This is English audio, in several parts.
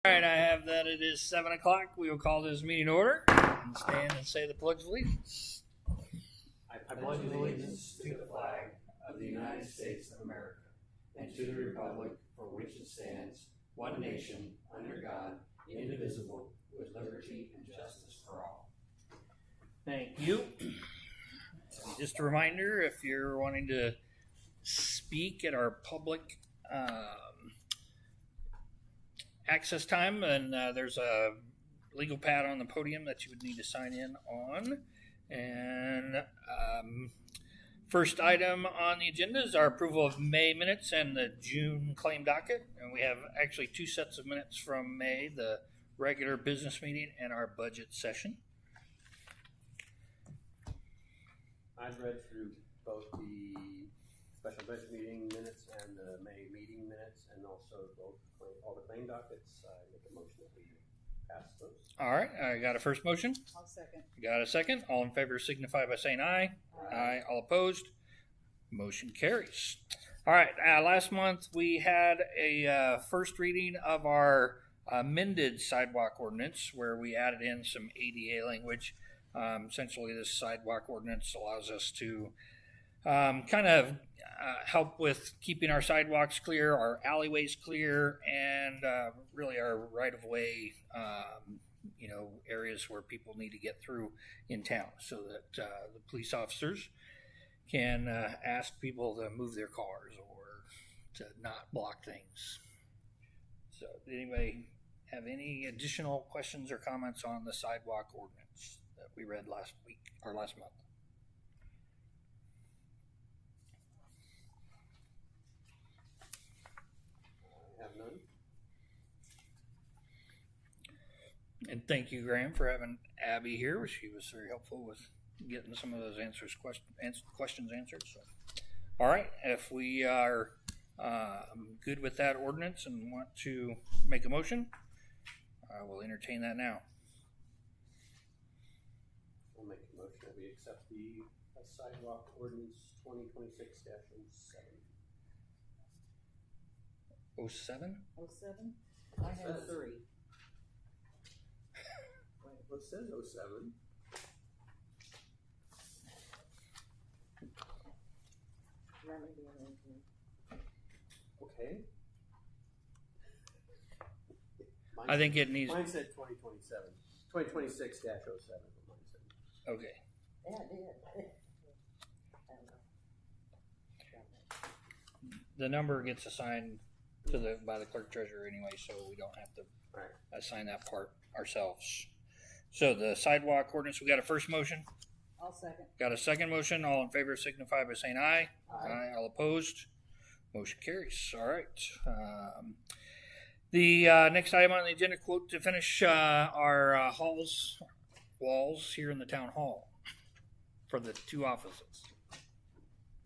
All right, I have that it is 7 o'clock. We will call this meeting to order and stand and say the Pledge of Allegiance. I pledge allegiance to the flag of the United States of America and to the republic for which it stands, one nation, under God, indivisible, with liberty and justice for all. Thank you. Just a reminder, if you're wanting to speak at our public access time, and there's a legal pad on the podium that you would need to sign in on. And first item on the agenda is our approval of May minutes and the June claim docket. And we have actually two sets of minutes from May, the regular business meeting and our budget session. I've read through both the special budget meeting minutes and the May meeting minutes, and also all the claim dockets. I make a motion that we pass those. All right, I got a first motion. I'll second. Got a second. All in favor signify by saying aye. Aye. All opposed? Motion carries. All right, last month we had a first reading of our amended sidewalk ordinance where we added in some ADA language. Essentially, this sidewalk ordinance allows us to kind of help with keeping our sidewalks clear, our alleyways clear, and really our right-of-way, areas where people need to get through in town, so that the police officers can ask people to move their cars or to not block things. So, did anybody have any additional questions or comments on the sidewalk ordinance that we read last week or last month? I have none. And thank you, Graham, for having Abby here. She was very helpful with getting some of those questions answered. So, all right, if we are good with that ordinance and want to make a motion, I will entertain that now. I'll make a motion that we accept the sidewalk ordinance 2026-07. 07? 07? I have 3. Well, it says 07. Okay. I think it needs. Mine said 2027. 2026-07. Mine said. Okay. Yeah, it did. The number gets assigned by the clerk treasurer anyway, so we don't have to assign that part ourselves. So the sidewalk ordinance, we got a first motion. I'll second. Got a second motion. All in favor signify by saying aye. Aye. All opposed? Motion carries. All right. The next item on the agenda, quote to finish our walls here in the town hall for the 2 offices.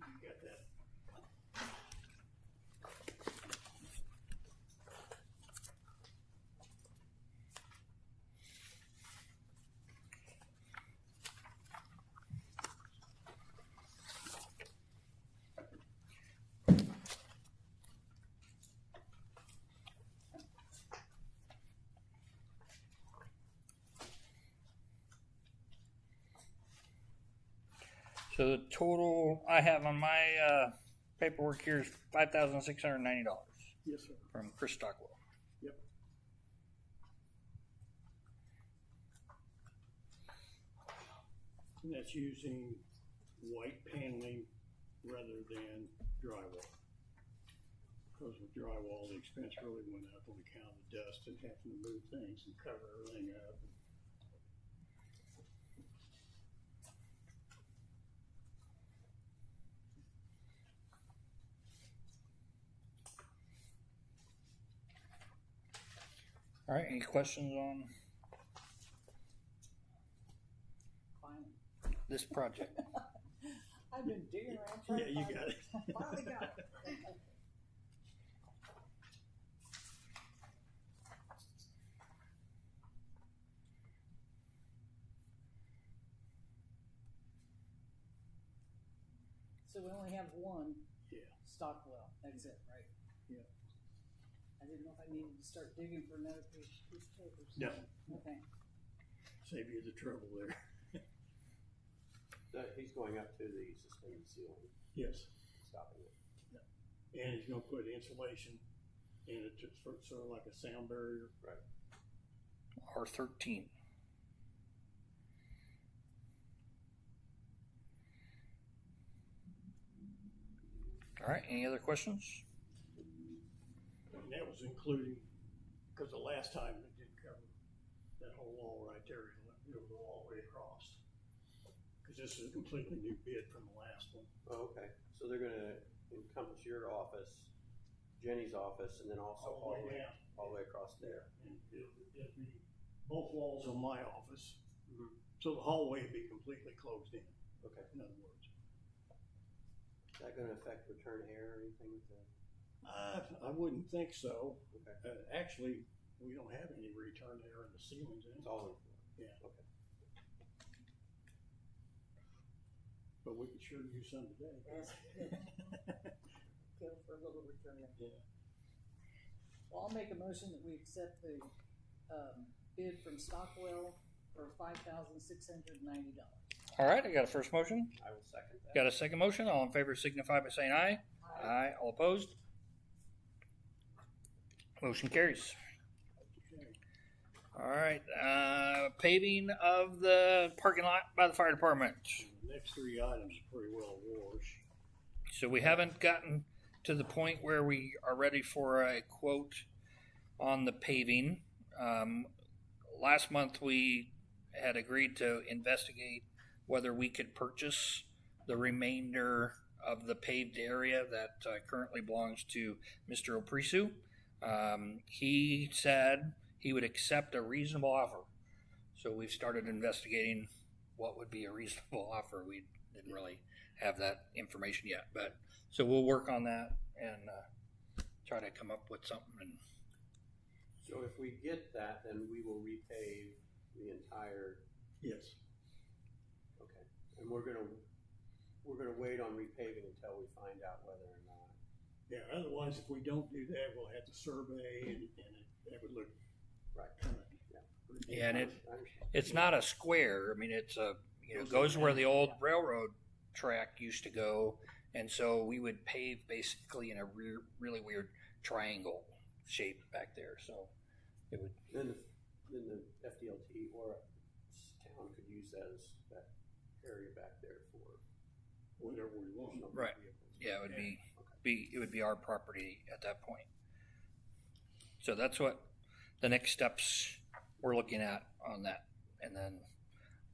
You got that. So the total I have on my paperwork here is $5,690. Yes, sir. From Chris Stockwell. Yep. And that's using white paneling rather than drywall. Because with drywall, the expense really went up on account of the dust and having to move things and cover everything up. All right, any questions on Fine. this project? I've been digging around trying Yeah, to you find got it. it. Finally got it. So we only have one Yeah. Stockwell exit, right? Yeah. I didn't know if I needed to start digging for another piece of paper. No, Okay. save you the trouble there. He's going up to the suspended ceiling, Yes, stopping it. and he's gonna put insulation in it, just for, sort of like a sound barrier. R13. All right, any other questions? And that was including, because the last time it didn't cover that whole wall right there, it would go all the way across. Because this is a completely new bid from the last one. Oh, okay, so they're gonna encompass your office, Jenny's office, and then also All the way down. all the way across there. And it'd be both walls on my office, so the hallway would be completely closed in, Okay, in other words. is that gonna affect return air or anything with the, I wouldn't think so. okay, Actually, we don't have any return air in the ceilings it's in, all in floor? Yeah. Okay. but we could sure use some today. Yes. Go for a little return. Yeah. Well, I'll make a motion that we accept the, bid from Stockwell for $5,690. All right, I got a first motion. I will second that. Got a second motion. All in favor signify by saying aye. Aye. All opposed? Motion carries. Okay. All right, paving of the parking lot by the fire department. The next three items are pretty well wash. So we haven't gotten to the point where we are ready for a quote on the paving. Last month we had agreed to investigate whether we could purchase the remainder of the paved area that currently belongs to Mr. Oprisu. He said he would accept a reasonable offer. So we've started investigating what would be a reasonable offer. We didn't really have that information yet, but so we'll work on that and try to come up with something. And So if we get that, then we will repave the entire, Yes. okay, and we're gonna wait on repaving until we find out whether or not. Yeah, otherwise, if we don't do that, we'll have to survey and that would look Right. kind of. Yeah, and I understand. it's not a square. I mean, it's a goes where the old railroad track used to go, and so we would pave basically in a really weird triangle shape back there. So it would. Then the FDLT or town could use that area back there for Whatever we want. additional Right. vehicles. Yeah, it would Okay. it would be our property at that point. So that's what the next steps we're looking at on that, and then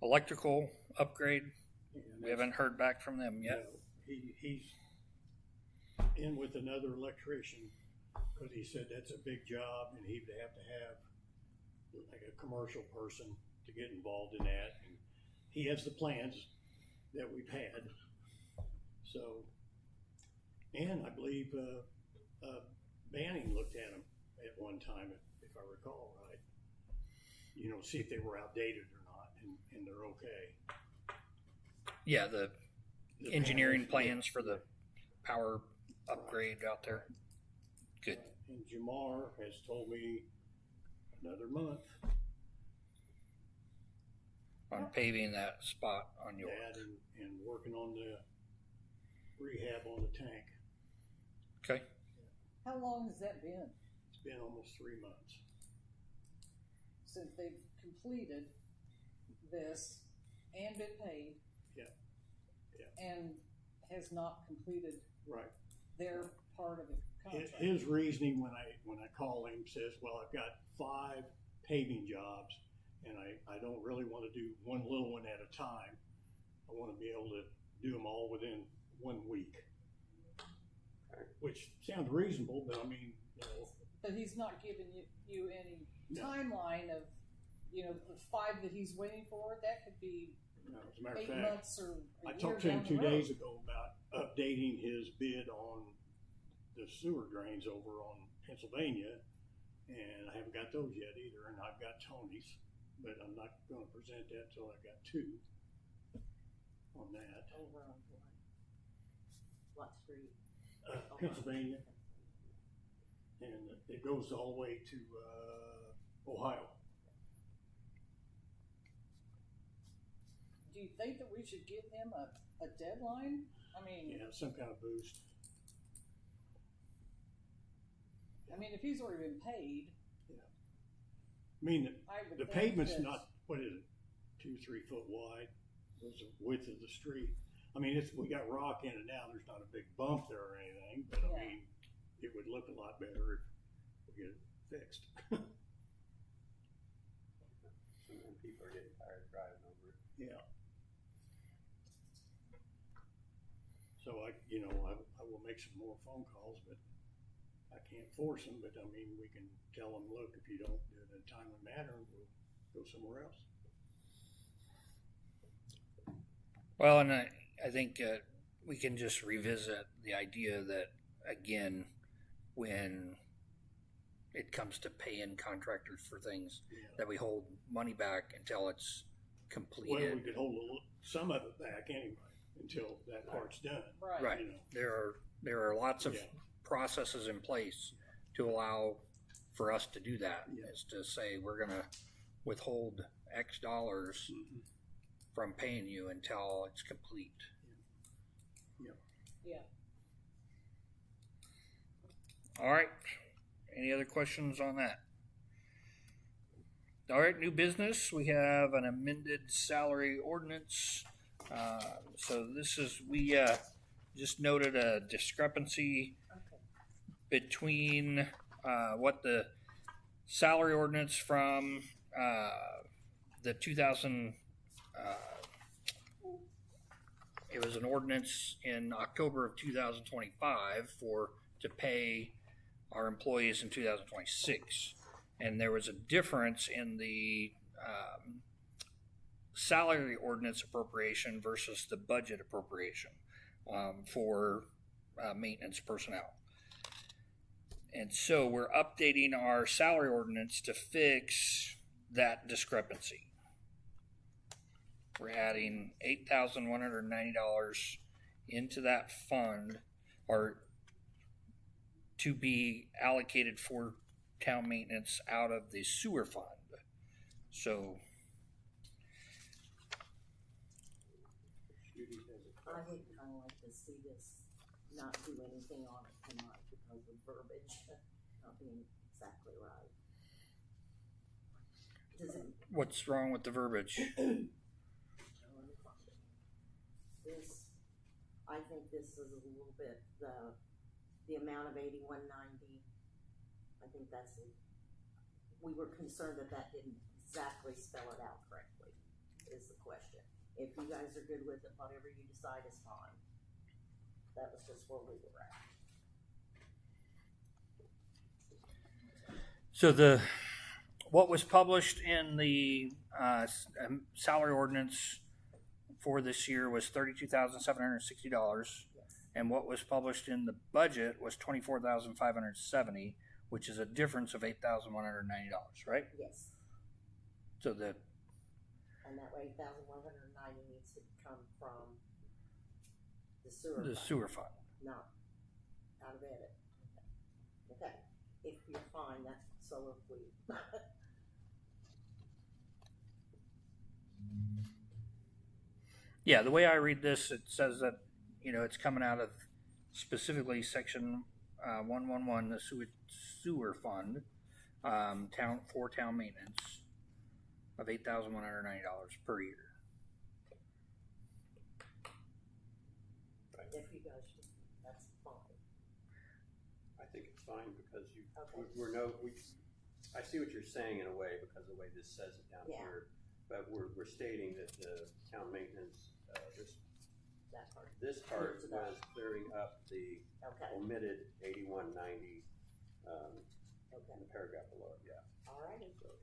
electrical upgrade. And We haven't heard back from them yet. No, he's in with another electrician because he said that's a big job and he'd have to have like a commercial person to get involved in that. And he has the plans that we've had. So, and I believe Banning looked at them at one time, if I recall right. See if they were outdated or not, and they're okay. Yeah, the The engineering panels, plans for the power upgrade out there. Good. And Jamar has told me another month. On paving that spot on your. That and working on the rehab on the tank. Okay. How long has that been It's been almost 3 months. since they've completed this and been paid? Yeah. Yeah. And has not completed Right. their part of the contract? His reasoning when I call him says, well, I've got 5 paving jobs and I don't really want to do one little one at a time. I want to be able to do them all within 1 week. Okay. Which sounds reasonable, but I mean, But he's not giving you any No. timeline of, the 5 that he's waiting for. That could be as a matter of 8 fact, months or a I year talked to him down 2 the road. days ago about updating his bid on the sewer drains over on Pennsylvania, and I haven't got those yet either, and I've got Tony's, but I'm not gonna present that till I've got 2 on that. Over on what street? Pennsylvania, and it goes all the way to, Ohio. Do you think that we should give him a deadline? I mean, Yeah, some kind of boost. if he's already been paid, I mean, I would the think pavement's that- not, what is it, 2-3 foot wide, was the width of the street. I mean, we got rock in it now, there's not a big bump there or anything, but Yeah. I mean, it would look a lot better if we get it fixed. And people are getting tired of driving over it. Yeah. So I will make some more phone calls, but I can't force them, but I mean, we can tell them, look, if you don't do it in a timely manner, we'll go somewhere else. Well, and I think we can just revisit the idea that, again, when it comes to paying contractors for things, Yeah. that we hold money back until it's Well, completed. we could hold some of it back anyway, until that part's done. right. Right. You know. There are lots of Yeah. processes in place to allow for us to do that. Yeah. Is to say we're going to withhold X dollars Mhm. from paying you until it's complete. Yeah. All right. Any other questions on that? All right, new business. We have an amended salary ordinance. So this is, we just noted a discrepancy Okay. between what the salary ordinance from the 2000, it was an ordinance in October of 2025 to pay our employees in 2026. And there was a difference in the salary ordinance appropriation versus the budget appropriation for maintenance personnel. And so we're updating our salary ordinance to fix that discrepancy. We're adding $8,190 into that fund, or to be allocated for town maintenance out of the sewer fund. So Judy has a I would kind of like to see this not do anything on it tonight because of verbiage not being exactly right. Does it, what's wrong with the verbiage? let me find it. This, I think this is a little bit, the amount of 8190, I think that's it. We were concerned that didn't exactly spell it out correctly, is the question. If you guys are good with it, whatever you decide is fine. That was just where we were at. So what was published in the salary ordinance for this year was $32,760, and what was published in the budget was $24,570, which is a difference of $8,190, right? Yes. So the And that way, 1,190 needs to come from the sewer. the fund, sewer fund. not out of edit. Okay, if you're fine, that's so if we. Yeah, the way I read this, it says that it's coming out of specifically section 111, the sewer fund, town maintenance of $8,190 per year. If you guys, that's fine. I think it's fine because Okay. I see what you're saying in a way because of the way this says it down Yeah. here. But we're stating that the town maintenance, That part. this part Clears it up. was clearing up the Okay, omitted 8190 in okay, the paragraph below it, yeah. all righty. Okay.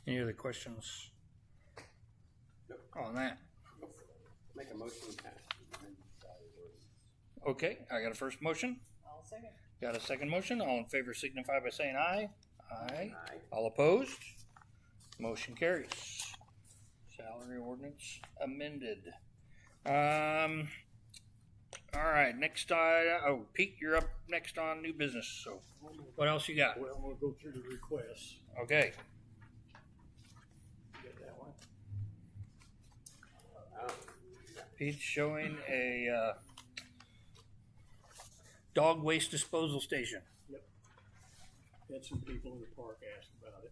Any other questions Nope. on that? Make a motion to pass the amended salary ordinance. Okay, I got a first motion. I'll second. Got a second motion. All in favor signify by saying aye. Aye. Aye. All opposed? Motion carries. Salary ordinance amended. All right, next Pete, you're up next on new business. So, what else you got? Well, we'll go through the requests. Okay. Get that one? Pete's showing a dog waste disposal station. Had some people in the park ask about it.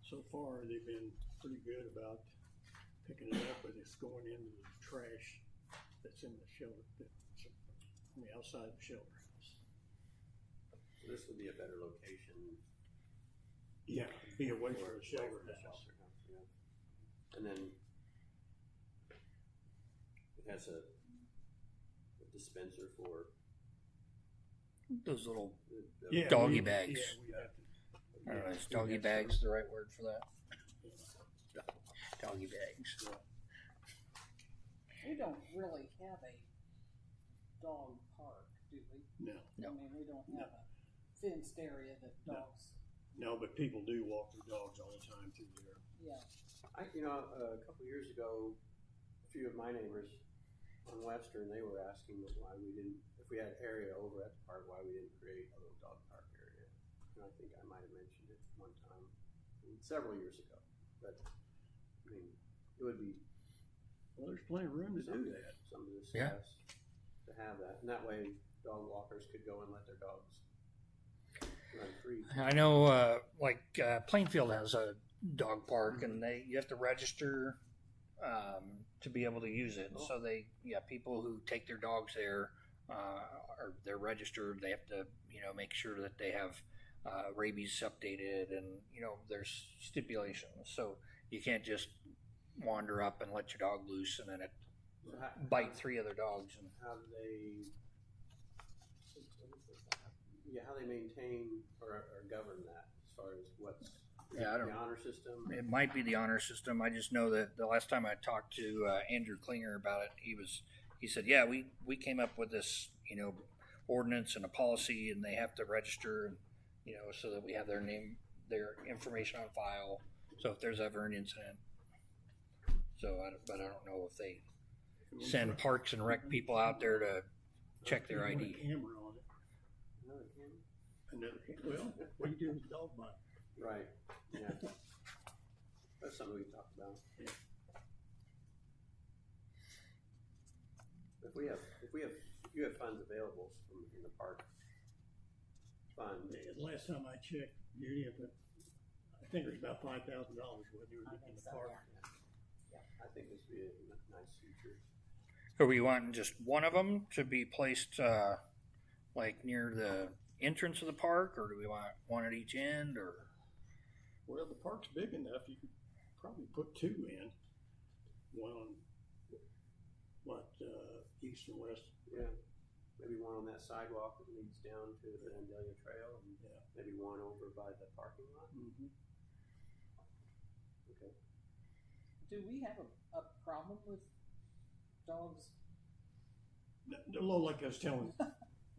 So far, they've been pretty good about picking it up, but it's going into the trash that's in the shelter, that's on the outside of the shelter house. So this would be a better location. Yeah, be away from the shelter Away from the house. shelter house, yeah. And then it has a dispenser for Those little, Yeah, Doggy we- bags. Yeah, we have to. I don't know, is we doggy have bags the right word for that? to- Doggy bags. We don't really have a dog park, do we? No, No. I mean, we don't No. have a fenced area that No. dogs, no, but people do walk their dogs all the time through there. yeah. a couple years ago, a few of my neighbors on Western, they were asking why we didn't, if we had area over at the park, why we didn't create a little dog park area. And I think I might have mentioned it one time, several years ago. But I mean, it would be Well, there's plenty of room to some do that. some of this Yeah. stuff to have that, and that way dog walkers could go and let their dogs run free. I know, Plainfield has a dog park, and you have to register to be able to use it. Oh. So people who take their dogs there they're registered. They have to, make sure that they have rabies updated, and there's stipulations. So you can't just wander up and let your dog loose, and then it So bite three other dogs. And how do they? Yeah, how they maintain or govern that as far as what's Yeah, I don't the know. honor system. It might be the honor system. I just know that the last time I talked to Andrew Klinger about it, he said, yeah, we came up with this, ordinance and a policy, and they have to register, and, so that we have their name, their information on file. So if there's ever an incident. But I don't know if they send Parks and Rec people out there to check their Put a ID. camera on it. Another camera? Another well, what do you do with the dog bite? Right. Yeah. That's something we talked about. Yeah. If you have funds available from in the park fund, The last time I checked, I think it was about $5,000 when you were I in think the so, park. I think this would be a nice feature. Are we wanting just one of them to be placed near the entrance of the park, or do we want one at each end, or? Well, the park's big enough, you could probably put two in. One on, east and west. Yeah. Maybe one on that sidewalk that leads down to the Vandalia Trail, and maybe one over by the parking lot. Mm-hmm. Okay. Do we have a problem with dogs? No, like I was telling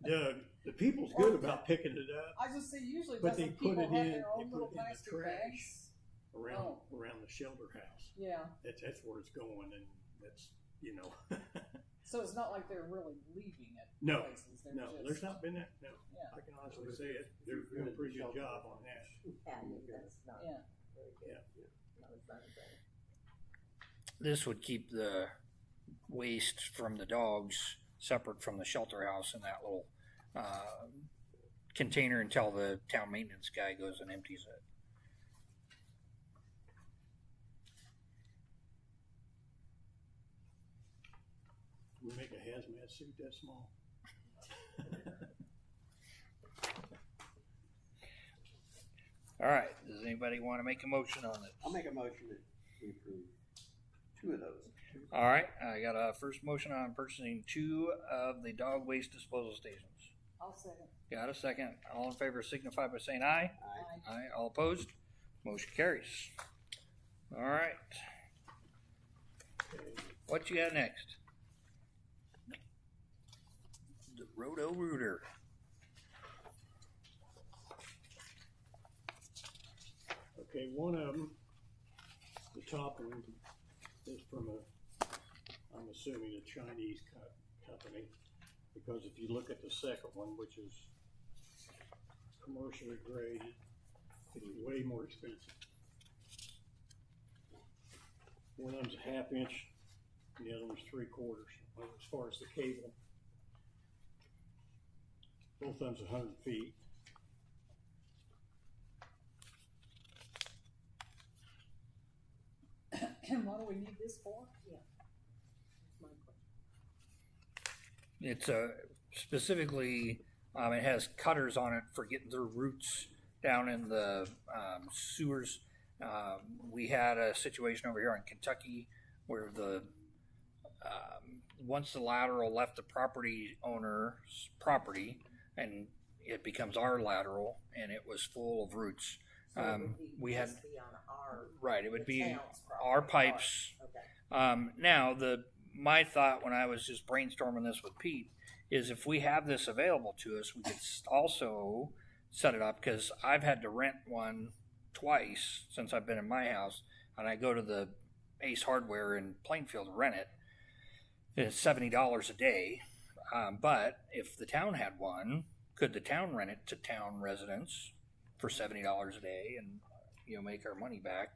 Doug, the people's good about picking it up I just say usually But they doesn't put people it have in- their they own put little it in the plastic trash. bags? around the shelter house. Yeah, That's where it's going, and that's so it's not like they're really leaving it No, places. They're no, just, there's not been that. No, Yeah. I can honestly say it. They're doing a pretty good job on that. Yeah, that's not Yeah, very good. Yeah. Not a fun thing. This would keep the waste from the dogs separate from the shelter house in that little container until the town maintenance guy goes and empties it. We make a hazmat suit that small. All right. Does anybody want to make a motion on it? I'll make a motion that we approve two of those. All right. I got a first motion on purchasing 2 of the dog waste disposal stations. I'll second. Got a second. All in favor signify by saying aye. Aye. Aye. All opposed? Motion carries. All right. What you got next? The Roto Rooter. Okay, Okay, one of them, the top one, is from I'm assuming a Chinese company, because if you look at the second one, which is commercially graded, it's way more expensive. One of them's a half inch, and the other one's 3/4, as far as the cable. Both of them's 100 feet. And what do we need this for? That's my question. It's specifically, it has cutters on it for getting through roots down in the sewers. We had a situation over here in Kentucky where the once the lateral left the property owner's property, and it becomes our lateral, and it was full of roots. So it would be We had just be on our, right. It would the be town's property, our pipes. Okay. Now, my thought when I was just brainstorming this with Pete is if we have this available to us, we could also set it up, because I've had to rent one twice since I've been in my house, and I go to the Ace Hardware in Plainfield to rent it. It's $70 a day, but if the town had one, could the town rent it to town residents for $70 a day, and make our money back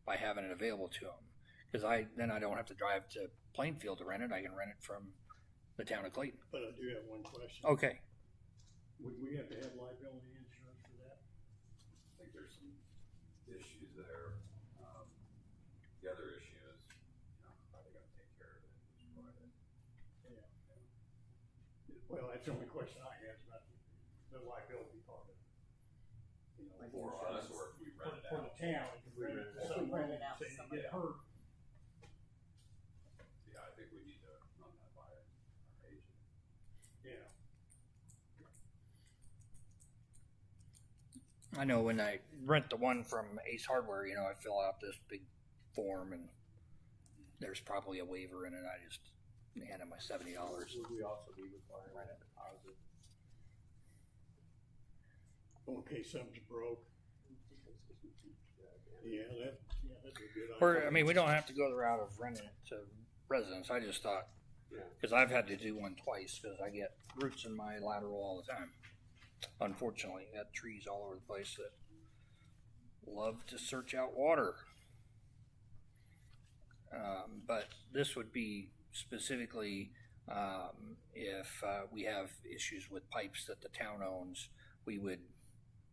by having it available to them? Because then I don't have to drive to Plainfield to rent it. I can rent it from the town of Clayton. But I do have one question. Okay. Would we have to have liability insurance for that? I think there's some issues there. The other issue is, how they gonna take care of it, destroy it. Yeah. Well, that's the only question I have about the liability part of it. Like For insurance. us, or if we rent it For out. the town, if we rent it to If we rent it out to say they somebody get hurt. Yeah, I think we need to run that by our agent. Yeah. I know when I rent the one from Ace Hardware, I fill out this big form, and there's probably a waiver in it. I just hand them my $70. Would we also be required to rent a deposit? In case something's broke. Yeah, that'd be a good idea. Or, we don't have to go the route of renting it to residents. I just thought, Yeah. because I've had to do one twice because I get roots in my lateral all the time. Unfortunately, got trees all over the place that love to search out water. But this would be specifically if we have issues with pipes that the town owns, we would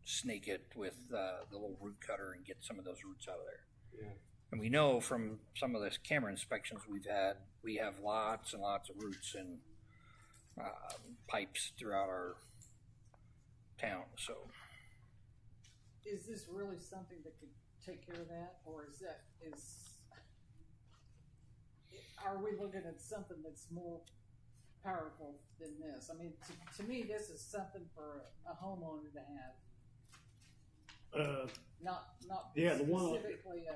snake it with the little root cutter and get some of those roots out of there. Yeah. And we know from some of the camera inspections we've had, we have lots and lots of roots and pipes throughout our town. So Is this really something that could take care of that, or are we looking at something that's more powerful than this? To me, this is something for a homeowner to have, not Yeah, the one- specifically.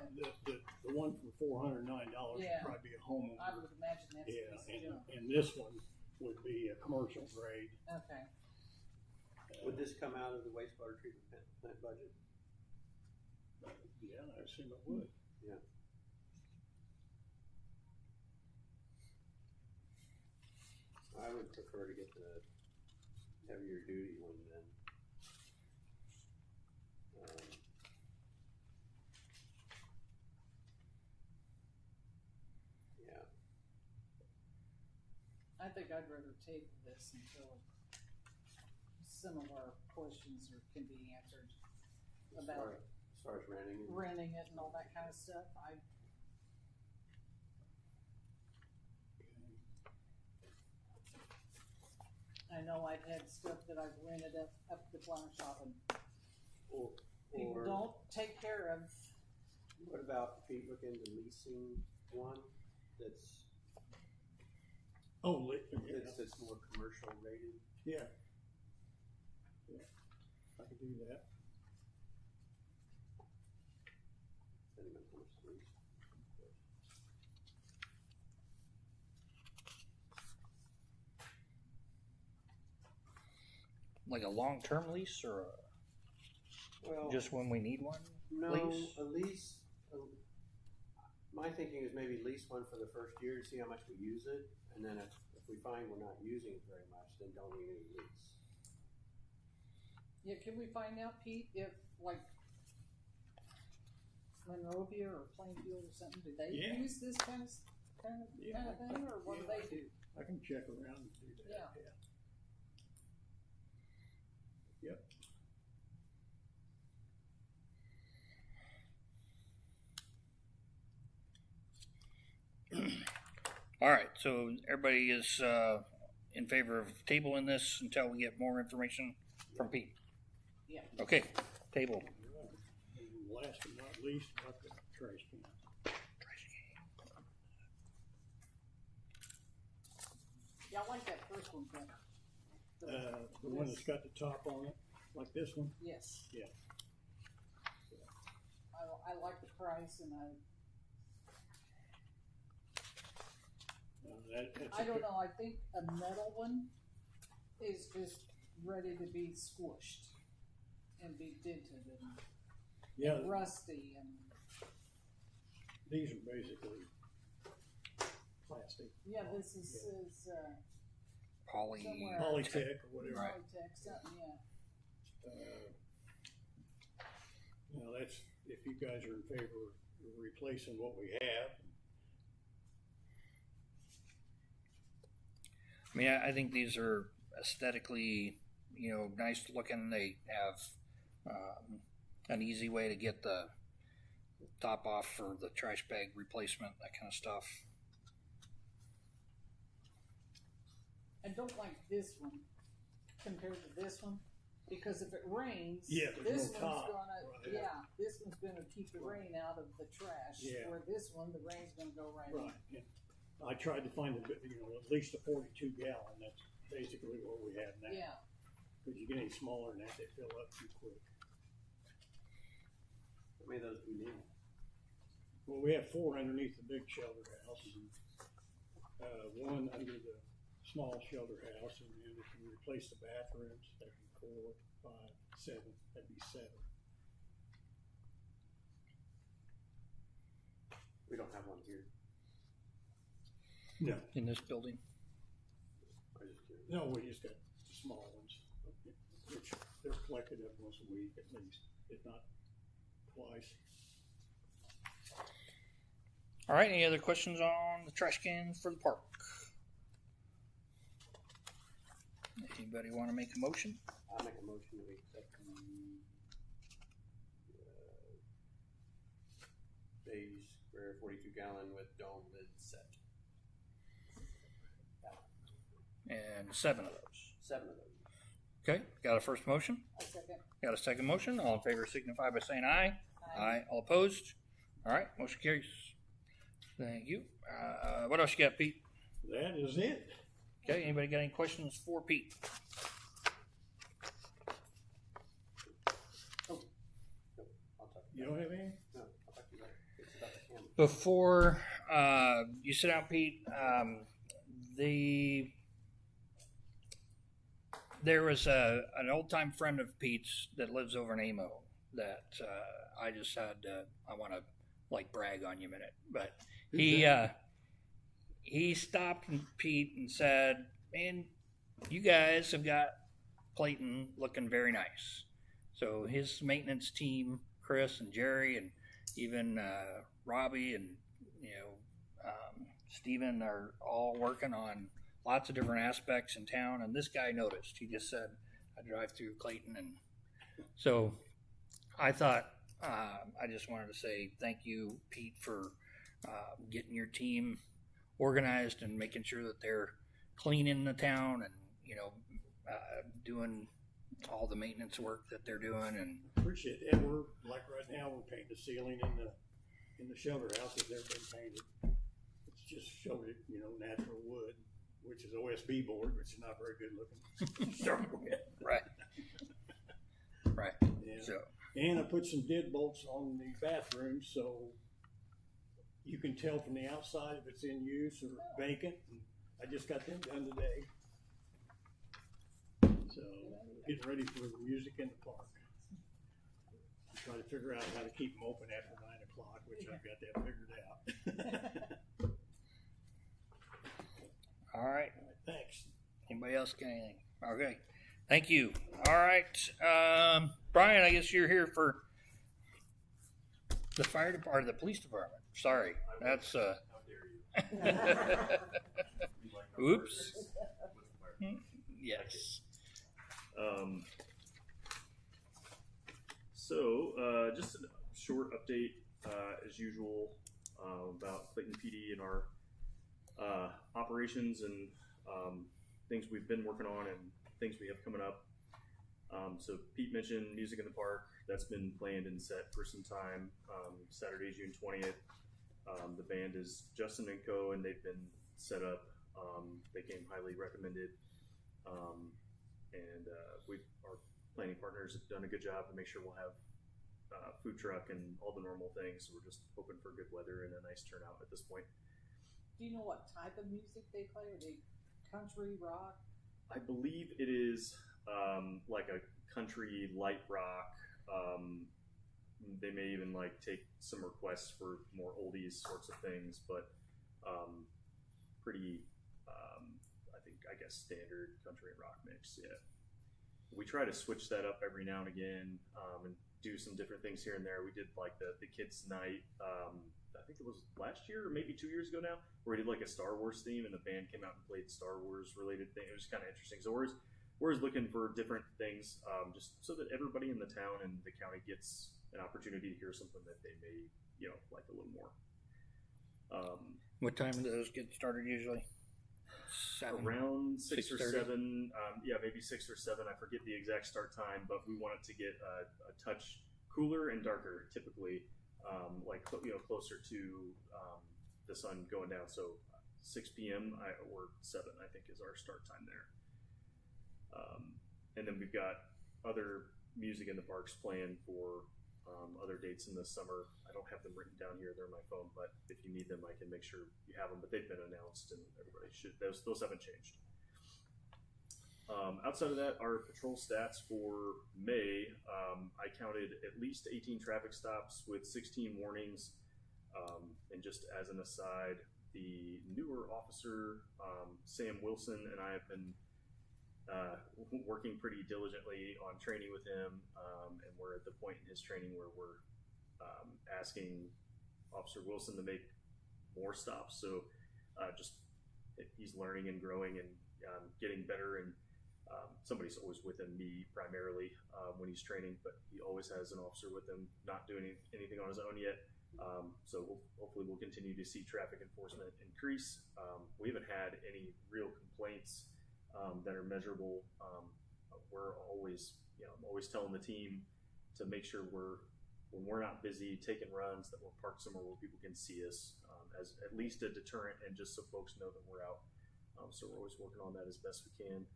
The one for $409 Yeah. would probably be a homeowner. I would imagine that's a Yeah, piece of junk. and this one would be a commercial grade. Okay. Would this come out of the wastewater treatment plant budget? Yeah, I assume it would. Yeah. I would prefer to get the heavier duty one then. Yeah. I think I'd rather table this until some of our questions can be answered about As far as renting. renting it and all that kind of stuff. I know I've had stuff that I've rented up at the flower shop, and people Or don't take care of. what about Pete look into leasing one that's Oh, that's more commercial rated? yeah. Yeah, I could do that. Depending on how much to lease. like a long-term lease or Well, Just when we need one? no, lease? a lease. My thinking is maybe lease one for the first year to see how much we use it, and then if we find we're not using it very much, then don't need any lease. Yeah, can we find out, Pete, if like Monrovia or Plainfield or something, do they Yeah. use this kind of Yeah. thing, or what do Yeah. they do? I can check around and do that, Yeah. yeah. Yep. All right, so everybody is in favor of tabling this until we get more information from Pete? Yeah. Okay, table. And last but not least, about the trash can. Yeah, I like that first one better. The one that's got the top on it, like this one. Yes. Yeah. I like the price, and That's I don't know, I think a metal one is just ready to be squished and be dented and Yeah, rusty and, these are basically plastic. yeah, this is, Poly. Somewhere. Polytech or whatever. Right. Polytech, something, yeah. That's, if you guys are in favor of replacing what we have. I mean, I think these are aesthetically, nice looking. They have an easy way to get the top off for the trash bag replacement, that kind of stuff. I don't like this one compared to this one, because if it rains, Yeah, there's this no one's top, gonna, right. yeah, this one's gonna keep the rain out of the trash. Yeah. Where this one, the rain's gonna go right in. Right. And I tried to find at least a 42 gallon. That's basically what we have now. Yeah, Because you get any smaller than that, they fill up too quick. How many of those do we need? Well, we have 4 underneath the big shelter house, one under the small shelter house, and then if you replace the bathrooms, that'd be 4, 5, 7. That'd be 7. We don't have one here. No, In this building. I was just curious. no, we just got the small ones, which they're collected up once a week at least, if not twice. All right, any other questions on the trash cans for the park? Anybody want to make a motion? I'll make a motion that we accept the beige square 42 gallon with dome lid set. And 7 of those. 7 of those. Okay, got a first motion? a second. Got a second motion? All in favor signify by saying aye. Aye. All opposed? All right, motion carries. Thank you. What else you got, Pete? That is it. Okay, anybody got any questions for Pete? I'll talk. You don't have any? No, I'll talk to you later. It's about the camera. Before you sit down, Pete, there was an old time friend of Pete's that lives over in Amo that I just had I want to brag on you a minute, but he stopped Pete and said, "Man, you guys have got Clayton looking very nice." So his maintenance team, Chris and Jerry, and even Robbie and Steven are all working on lots of different aspects in town. And this guy noticed. He just said, "I drive through Clayton," and so I thought I just wanted to say thank you, Pete, for getting your team organized and making sure that they're cleaning the town and doing all the maintenance work that they're doing. And Appreciate that. We're like right now we're painting the ceiling in the shelter house that's never been painted. It's just sheltered, natural wood, which is OSB board, which is not very good looking to start with. right. Yeah. So And I put some deadbolts on the bathroom so you can tell from the outside if it's in use or vacant. I just got them done today. So getting ready for the music in the park. try to figure out how to keep them open after 9 o'clock, which I've got that figured out. All right. Thanks. Anybody else got anything? Okay. Thank you. All right. Brian, I guess you're here for the fire department, or the police department. Sorry. That's, How dare you? oops. Yes. Just a short update, as usual, about Clayton PD and our operations and things we've been working on and things we have coming up. So Pete mentioned Music in the Park. That's been planned and set for some time. Saturday, June 20th. The band is Justin and Co. and they've been set up. They came highly recommended. Our planning partners have done a good job to make sure we'll have food truck and all the normal things. So we're just hoping for good weather and a nice turnout at this point. Do you know what type of music they play? Are they country, rock? I believe it is like a country light rock. They may even like take some requests for more oldies sorts of things, but pretty, I guess standard country and rock mix. Yeah, we try to switch that up every now and again and do some different things here and there. We did like the kids' night. I think it was last year or maybe 2 years ago now, where we did like a Star Wars theme and the band came out and played Star Wars related thing. It was kind of interesting. So we're always looking for different things, just so that everybody in the town and the county gets an opportunity to hear something that they may, like a little more. What time do those get started usually? 7? Around 6 or 6:30? 7. Yeah, maybe 6 or 7. I forget the exact start time, but we want it to get a touch cooler and darker, typically, closer to the sun going down. So 6 p.m. Or 7, I think, is our start time there. And then we've got other Music in the Parks planned for other dates in the summer. I don't have them written down here; they're on my phone. But if you need them, I can make sure you have them. But they've been announced, and everybody should. Those haven't changed. Outside of that, our patrol stats for May, I counted at least 18 traffic stops with 16 warnings. And just as an aside, the newer officer, Sam Wilson, and I have been working pretty diligently on training with him, and we're at the point in his training where we're asking Officer Wilson to make more stops. So he's learning and growing and getting better, and somebody's always with him, me primarily, when he's training, but he always has an officer with him, not doing anything on his own yet. So hopefully we'll continue to see traffic enforcement increase. We haven't had any real complaints that are measurable. We're always, I'm always telling the team to make sure when we're not busy taking runs, that we're parked somewhere where people can see us, as at least a deterrent, and just so folks know that we're out. So we're always working on that as best we can.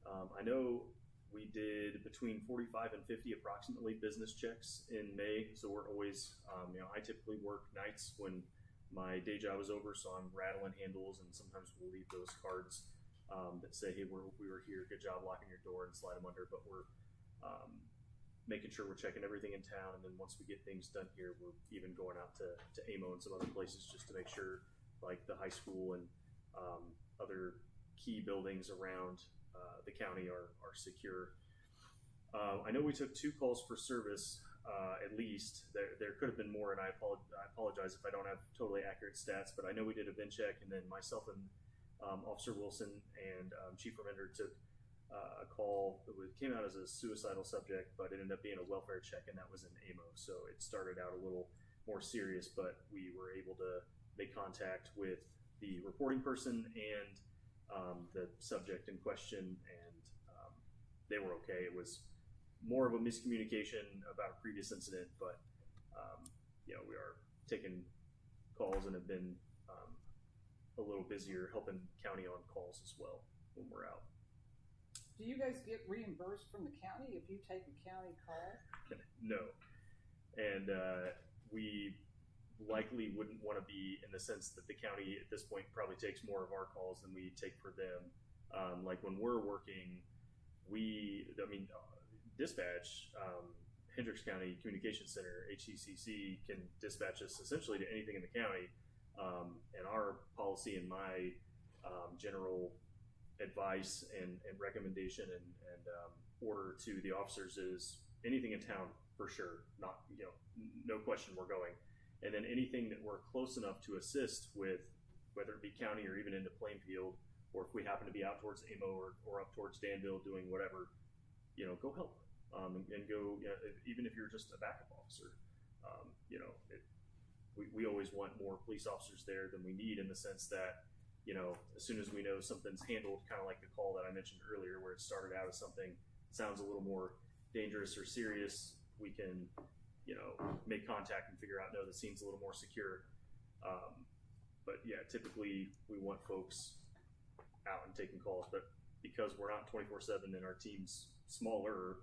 I know we did between 45 and 50 approximately business checks in May. So we're always, I typically work nights when my day job is over, so I'm rattling handles, and sometimes we'll leave those cards that say, hey, we were here, good job locking your door, and slide them under. But we're making sure we're checking everything in town, and then once we get things done here, we're even going out to AMO and some other places just to make sure, like the high school and other key buildings around the county are secure. I know we took 2 calls for service, at least. There could have been more, and I apologize if I don't have totally accurate stats, but I know we did a VIN check, and then myself and Officer Wilson and Chief Remender took a call that came out as a suicidal subject, but it ended up being a welfare check, and that was in AMO. So it started out a little more serious, but we were able to make contact with the reporting person and the subject in question, and they were okay. It was more of a miscommunication about a previous incident, but we are taking calls and have been a little busier helping county on calls as well when we're out. Do you guys get reimbursed from the county if you take a county call? No, and we likely wouldn't want to be, in the sense that the county at this point probably takes more of our calls than we take for them. Like when we're working, dispatch Hendricks County Communication Center, HCCC, can dispatch us essentially to anything in the county. And our policy and my general advice and recommendation and order to the officers is anything in town for sure, not, no question we're going. And then anything that we're close enough to assist with, whether it be county or even into Plainfield, or if we happen to be out towards Amo or up towards Danville doing whatever, go help. And go, even if you're just a backup officer, we always want more police officers there than we need, in the sense that, as soon as we know something's handled, kind of like the call that I mentioned earlier, where it started out as something sounds a little more dangerous or serious, we can, make contact and figure out, no, this seems a little more secure. But yeah, typically we want folks out and taking calls, but because we're not 24/7 and our team's smaller,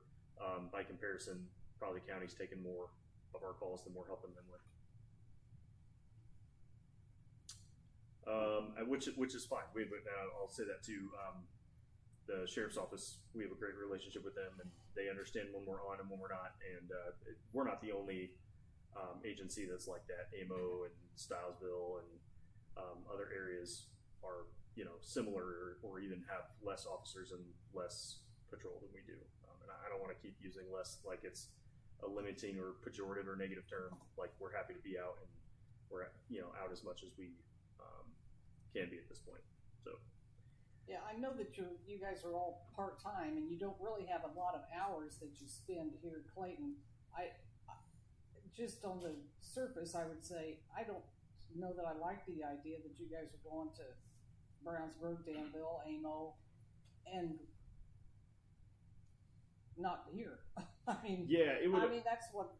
by comparison, probably the county's taking more of our calls than we're helping them with. Which is fine. I'll say that too. The sheriff's office, we have a great relationship with them, and they understand when we're on and when we're not. And we're not the only agency that's like that. Amo and Stylesville and other areas are, similar or even have less officers and less patrol than we do. And I don't want to keep using less like it's a limiting or pejorative or negative term. Like, we're happy to be out, and we're out as much as we can be at this point. So. Yeah, I know that you guys are all part-time and you don't really have a lot of hours that you spend here in Clayton. I just on the surface, I would say, I don't know that I like the idea that you guys are going to Brownsburg, Danville, Amo, and not here. I mean, yeah, it would. I mean, that's what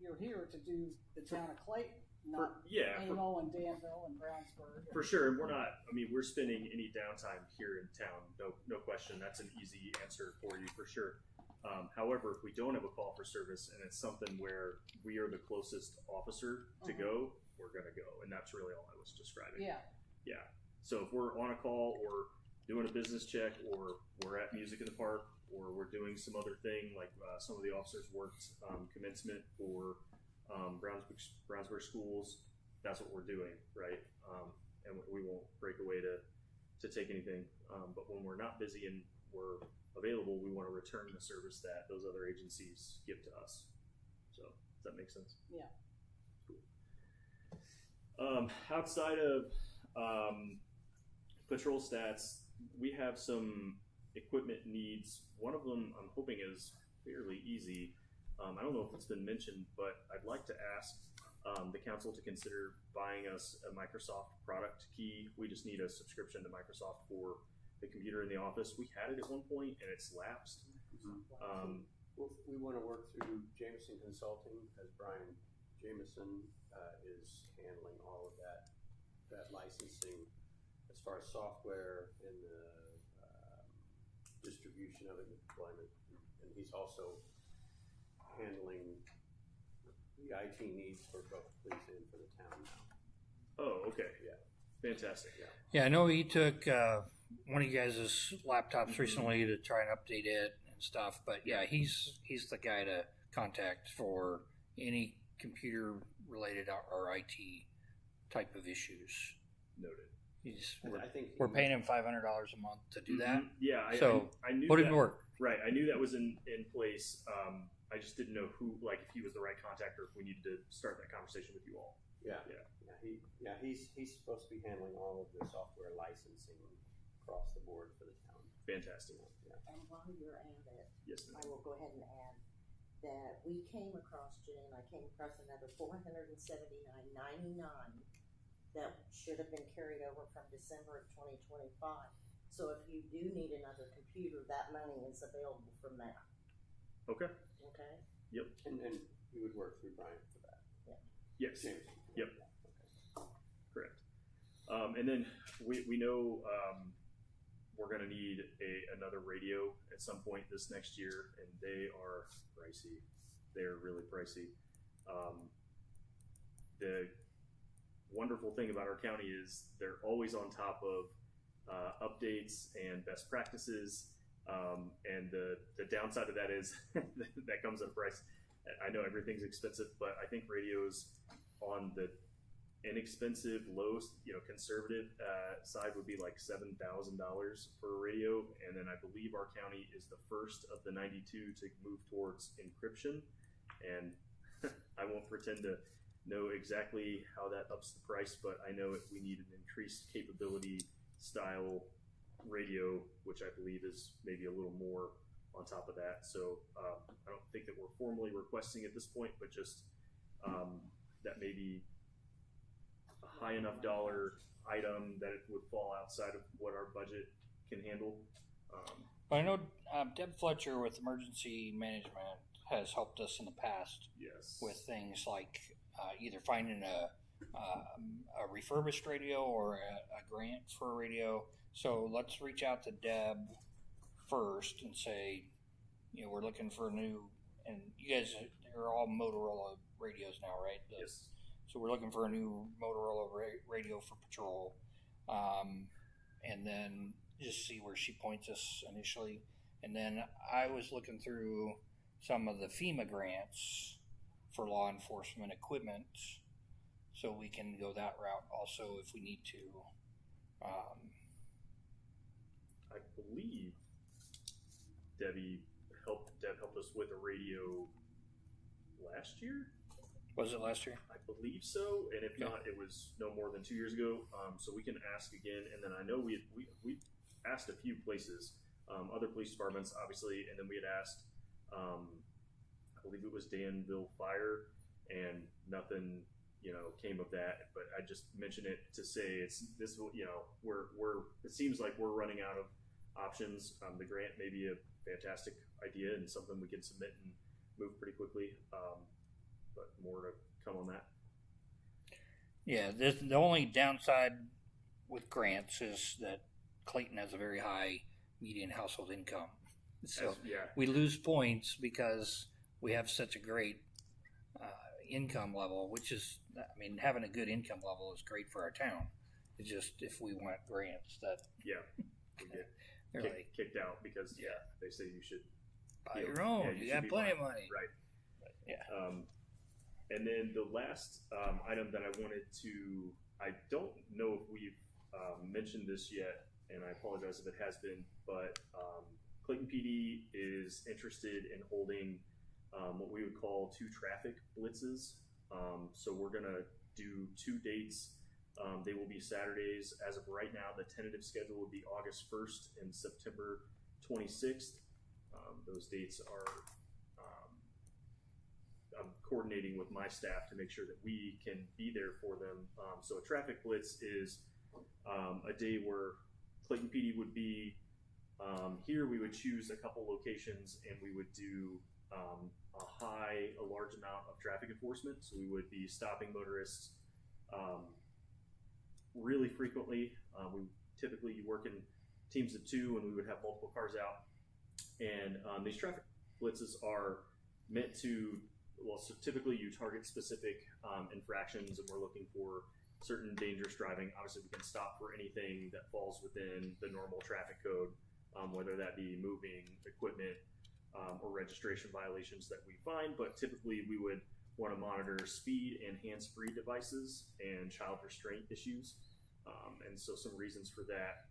you're here to do, the town of Clayton. Not Amo and Danville and Brownsburg. For sure, and we're spending any downtime here in town, no question. That's an easy answer for you, for sure. However, if we don't have a call for service and it's something where we are the closest officer to go, we're going to go. And that's really all I was describing. Yeah. Yeah. So if we're on a call or doing a business check, or we're at Music in the Park, or we're doing some other thing, like some of the officers worked commencement for Brownsburg schools, that's what we're doing, right? And we won't break away to take anything. But when we're not busy and we're available, we want to return the service that those other agencies give to us. So does that make sense? Yeah. Cool. Outside of patrol stats, we have some equipment needs. One of them I'm hoping is fairly easy. I don't know if it's been mentioned, but I'd like to ask the council to consider buying us a Microsoft product key. We just need a subscription to Microsoft for the computer in the office. We had it at one point and it's lapsed. We want to work through Jameson Consulting, as Brian Jameson is handling all of that licensing as far as software and the distribution of it and deployment. And he's also handling the IT needs for both police and for the town now. Oh, okay. Yeah. Fantastic. Yeah, I know he took one of you guys' laptops recently to try and update it and stuff, but yeah, he's the guy to contact for any computer related or IT type of issues. Noted. We're paying him $500 a month to do that. Yeah, I knew put that, it to work. Right, I knew that was in place. I just didn't know who, like, if he was the right contact or if we needed to start that conversation with you all. He's supposed to be handling all of the software licensing across the board for the town. Fantastic. Yeah. And while you're at it, Yes, ma'am. I will go ahead and add that we came across, Jenny and I came across another $479.99 that should have been carried over from December of 2025. So if you do need another computer, that money is available from that. Okay. Okay? Yep. And you would work through Brian for that. Yes. Jameson. Yep. Okay. Correct. And then we know we're going to need another radio at some point this next year, and they are pricey. They're really pricey. The wonderful thing about our county is they're always on top of updates and best practices, And the downside of that is that comes at a price. I know everything's expensive, but I think radios on the inexpensive, low, conservative side would be like $7,000 for a radio, and then I believe our county is the first of the 92 to move towards encryption, and I won't pretend to know exactly how that ups the price, but I know we need an increased capability style radio, which I believe is maybe a little more on top of that. So I don't think that we're formally requesting at this point, but just that maybe a high enough dollar item that it would fall outside of what our budget can handle. But I know Deb Fletcher with Emergency Management has helped us in the past Yes. with things like either finding a refurbished radio or a grant for a radio. So let's reach out to Deb first and say, we're looking for a new, and you guys are all Motorola radios now, right? Yes. So we're looking for a new Motorola radio for patrol, and then just see where she points us initially. And then I was looking through some of the FEMA grants for law enforcement equipment, so we can go that route also if we need to. I believe Deb helped us with a radio last year. Was it last year? I believe so, and if Okay. not, it was no more than 2 years ago. So we can ask again, and then I know we asked a few places, other police departments, obviously, and then we had asked, I believe it was Danville Fire, and nothing, came of that. But I just mention it to say it seems like we're running out of options. The grant may be a fantastic idea and something we can submit and move pretty quickly. But more to come on that. Yeah, the only downside with grants is that Clayton has a very high median household income. So we lose points because we have such a great income level, which is, having a good income level is great for our town. It's just if we want grants that we get really kicked out because they say you should buy your own. you You should got be plenty of buying- money. right? Yeah. And then the last item that I wanted to, I don't know if we've mentioned this yet, and I apologize if it has been, but Clayton PD is interested in holding what we would call 2 traffic blitzes. So we're going to do 2 dates. They will be Saturdays. As of right now, the tentative schedule would be August 1st and September 26th. Those dates are, I'm coordinating with my staff to make sure that we can be there for them. So a traffic blitz is a day where Clayton PD would be here. We would choose a couple locations and we would do a large amount of traffic enforcement. So we would be stopping motorists really frequently. We typically work in teams of 2 and we would have multiple cars out. And these traffic blitzes are meant to, so typically you target specific infractions, and we're looking for certain dangerous driving. Obviously, we can stop for anything that falls within the normal traffic code, whether that be moving equipment or registration violations that we find. But typically, we would want to monitor speed and hands-free devices and child restraint issues. And so some reasons for that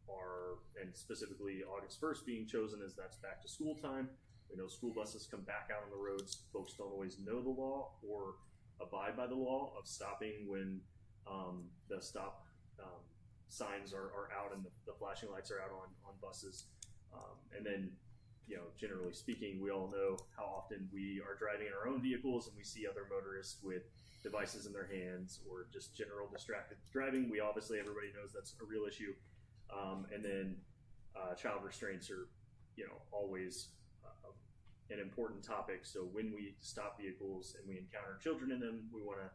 are, and specifically August 1st being chosen as that's back to school time. We know school buses come back out on the roads. Folks don't always know the law or abide by the law of stopping when the stop signs are out and the flashing lights are out on buses. And then, generally speaking, we all know how often we are driving in our own vehicles and we see other motorists with devices in their hands or just general distracted driving. Everybody knows that's a real issue. And then child restraints are, always an important topic. So when we stop vehicles and we encounter children in them, we want to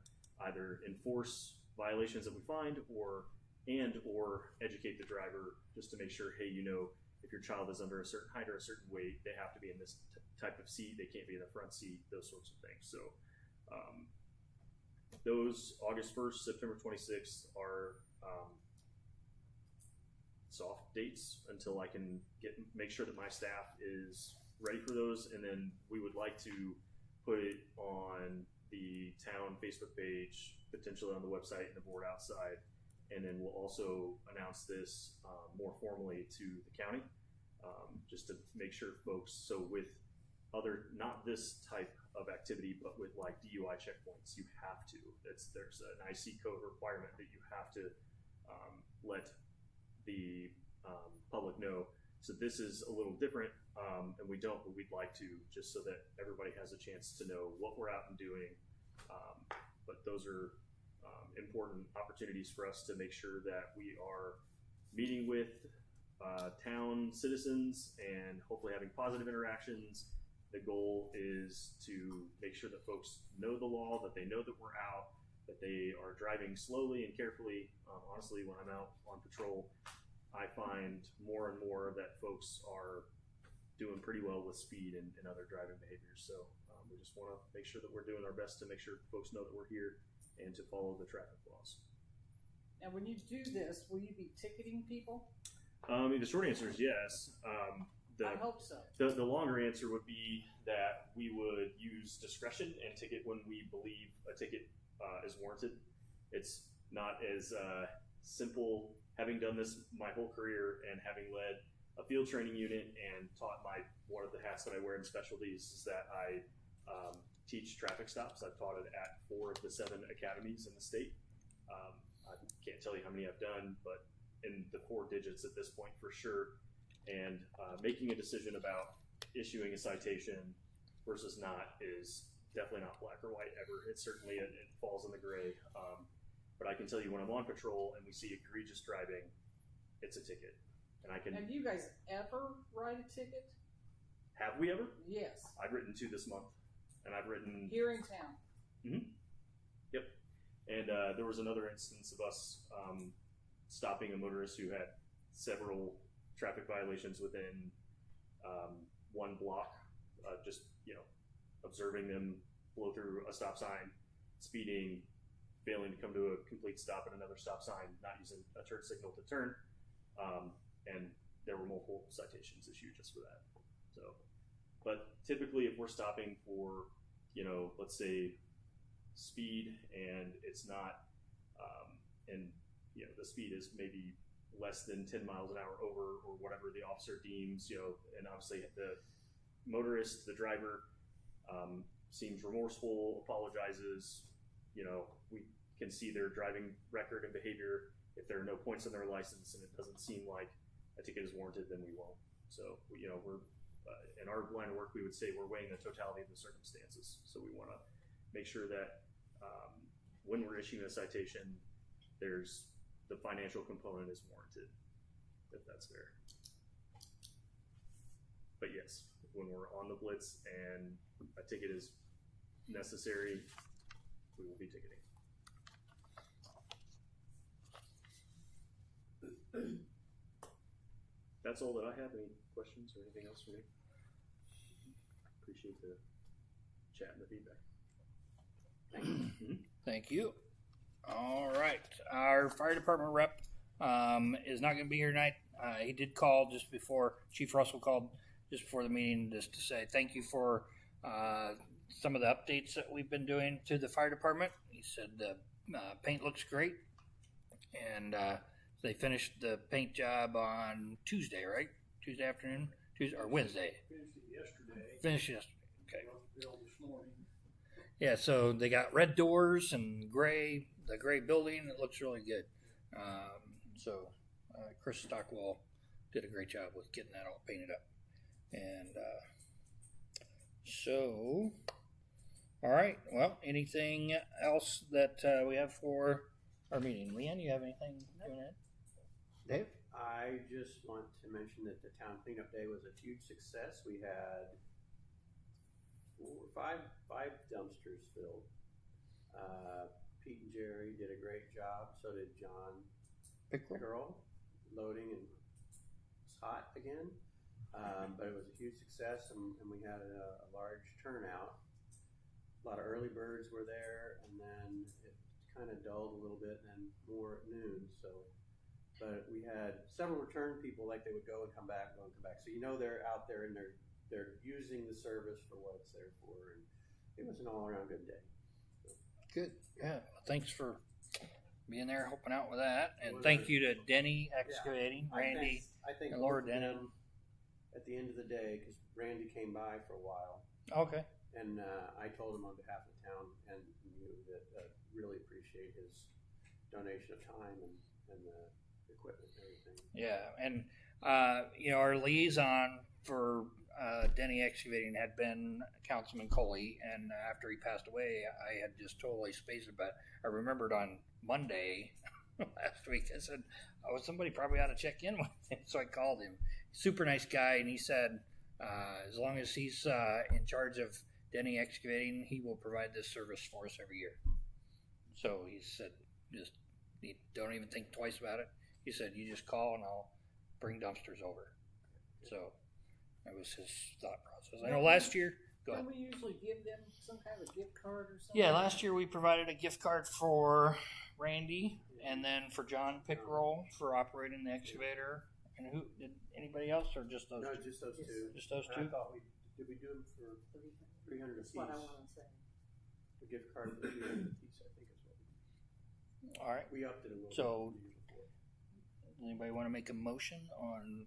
either enforce violations that we find or educate the driver just to make sure, hey, if your child is under a certain height or a certain weight, they have to be in this type of seat. They can't be in the front seat, those sorts of things. So those August 1st, September 26th are soft dates until I can make sure that my staff is ready for those, and then we would like to put it on the town Facebook page, potentially on the website and the board outside, and then we'll also announce this more formally to the county, just to make sure folks. So with other, not this type of activity, but with like DUI checkpoints, you have to. There's an IC code requirement that you have to let the public know. So this is a little different, and we don't, but we'd like to, just so that everybody has a chance to know what we're out and doing. But those are important opportunities for us to make sure that we are meeting with town citizens and hopefully having positive interactions. The goal is to make sure that folks know the law, that they know that we're out, that they are driving slowly and carefully. Honestly, when I'm out on patrol, I find more and more that folks are doing pretty well with speed and other driving behaviors. So we just want to make sure that we're doing our best to make sure folks know that we're here and to follow the traffic laws. And when you do this, will you be ticketing people? The short answer is yes. I hope so. The longer answer would be that we would use discretion and ticket when we believe a ticket is warranted. It's not as simple. Having done this my whole career and having led a field training unit and taught one of the hats that I wear in specialties is that I teach traffic stops. I've taught it at 4 of the 7 academies in the state. I can't tell you how many I've done, but in the 4 digits at this point for sure. And making a decision about issuing a citation versus not is definitely not black or white ever. It certainly it falls in the gray. But I can tell you when I'm on patrol and we see egregious driving, it's a ticket. And I can. Have you guys ever write a ticket? Have we ever? Yes. I've written 2 this month, and I've written Here in town. Mm-hmm. Yep. And there was another instance of us stopping a motorist who had several traffic violations within 1 block. Just observing them blow through a stop sign, speeding, failing to come to a complete stop at another stop sign, not using a turn signal to turn, and there were multiple citations issued just for that. So, but typically, if we're stopping for, let's say, speed, and it's not, and the speed is maybe less than 10 miles an hour over, or whatever the officer deems, and obviously the motorist, the driver, seems remorseful, apologizes. We can see their driving record and behavior. If there are no points on their license and it doesn't seem like a ticket is warranted, then we won't. So, we're in our line of work, we would say we're weighing the totality of the circumstances. So we want to make sure that when we're issuing a citation, there's the financial component is warranted, if that's fair. But yes, when we're on the blitz and a ticket is necessary, we will be ticketing. That's all that I have. Any questions or anything else for me? Appreciate the chat and the feedback. Thank you. Thank you. All right. Our fire department rep is not going to be here tonight. He did call just before, Chief Russell called just before the meeting just to say thank you for some of the updates that we've been doing to the fire department. He said the paint looks great, and they finished the paint job on Tuesday, right? Tuesday afternoon? Or Wednesday? Finished it yesterday. Finished yesterday. Okay. Wrote the bill this morning. Yeah, so they got red doors and the gray building. It looks really good. So Chris Stockwell did a great job with getting that all painted up. And so, all right. Well, anything else that we have for our meeting? Leanne, you have anything to add? Dave? I just want to mention that the town cleanup day was a huge success. We had 5 dumpsters filled. Pete and Jerry did a great job. So did John Pickerel, loading, and it's hot again. But it was a huge success, and we had a large turnout. A lot of early birds were there, and then it kind of dulled a little bit, and then more at noon. So but we had several return people, like they would go and come back, go and come back. So you know they're out there and they're using the service for what it's there for, and it was an all around good day. Good. Yeah. Well, thanks for being there, helping out with that, and thank you to Denny Excavating, Randy. I think and Laura both of Denham. them, at the end of the day, because Randy came by for a while, Okay. and I told him on behalf of the town and you that really appreciate his donation of time and the equipment and everything. Yeah, and our liaison for Denny Excavating had been Councilman Coley, and after he passed away, I had just totally spaced it. But I remembered on Monday last week, I said, "Oh, somebody probably ought to check in with him." So I called him. Super nice guy, and he said, as long as he's in charge of Denny Excavating, he will provide this service for us every year. So he said, just don't even think twice about it. He said, you just call and I'll bring dumpsters over. So that was his thought process. I know last year, go ahead. Don't we usually give them some kind of a gift card or something? Yeah, last year we provided a gift card for Randy and then for John Pickerel for operating the excavator. And who did anybody else or just those No, two? just those two. Just those And two? I thought did we do them for 300 That's apiece? what I wanna say. A gift card for 300 apiece, I think is what All right. we upped it a little So- bit. from the year before. Anybody want to make a motion on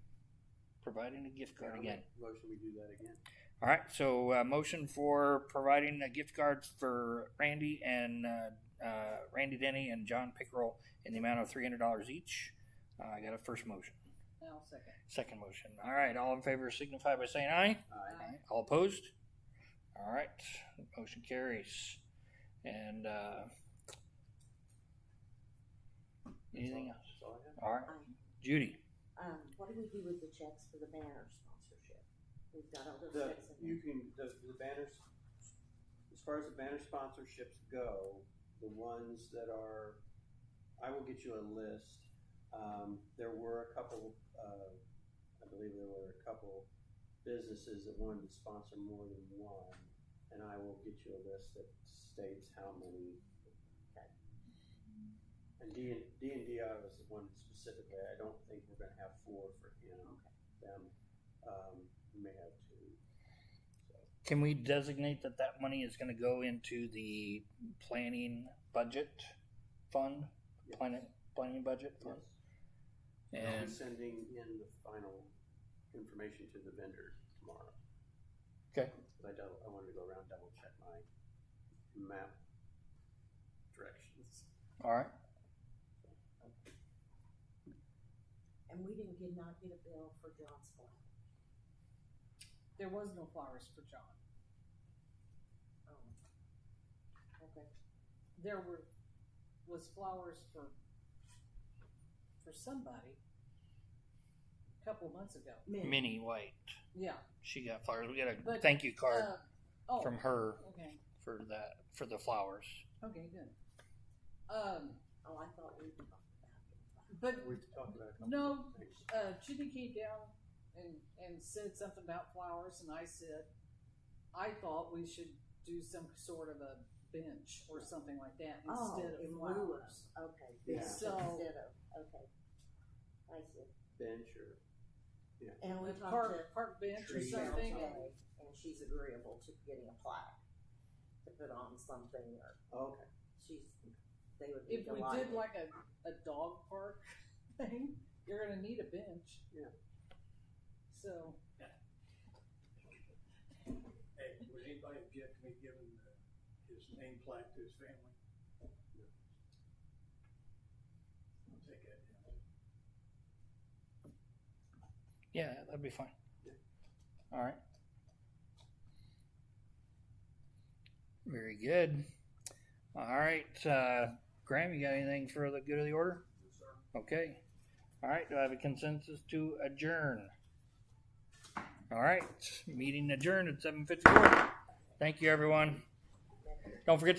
providing a gift card again? Motion we do that again. All right, so motion for providing a gift card for Randy and Randy Denny and John Pickerel in the amount of $300 each. I got a first motion. I'll second. Second motion. All right, all in favor signify by saying aye. Aye. All opposed? All right, motion carries. And anything else? That's all I have. All right, Judy. What do we do with the checks for the banner sponsorship? We've got all those The, checks in you there. can, the banners, as far as the banner sponsorships go, the ones that are, I will get you a list. There were a couple, I believe there were a couple businesses that wanted to sponsor more than one, and I will get you a list that states how many. Okay. And D&D was the one specifically. I don't think we're going to have 4 for him. Them, we may have 2. So. Can we designate that money is going to go into the planning budget fund? Yes. Planning budget fund? I'll And be sending in the final information to the vendor tomorrow. okay, I wanted to go around double check my map directions. all right. And we did not get a bill for John's flowers. There was no flowers for John. Okay. There was flowers for somebody a couple months ago. Minnie White, Yeah. she got flowers. We got a But, thank you card Oh. from her Okay. for the flowers. Okay. Good. Oh, I thought we talked about it. But We've talked about a couple no, of things. Jimmy came down and said something about flowers, and I said, I thought we should do some sort of a bench or something like that instead in of lieu of- flowers. Okay. Yeah. So- Instead of, okay. I see. Bench or And we A talked park bench or to Tree Cheryl something. today, and she's agreeable to getting a plaque to put on something, or okay. they would be If we delighted. did like a dog park thing, you're gonna need a bench. Yeah. So Hey, would anybody object to me giving his name plaque to his family? I'll take that down. Yeah, that'd be fine. All right. Very good. All right, Graham, you got anything for the good of the order? Okay. All right, do I have a consensus to adjourn? All right, meeting adjourned at 7:54. Thank you, everyone. Don't forget to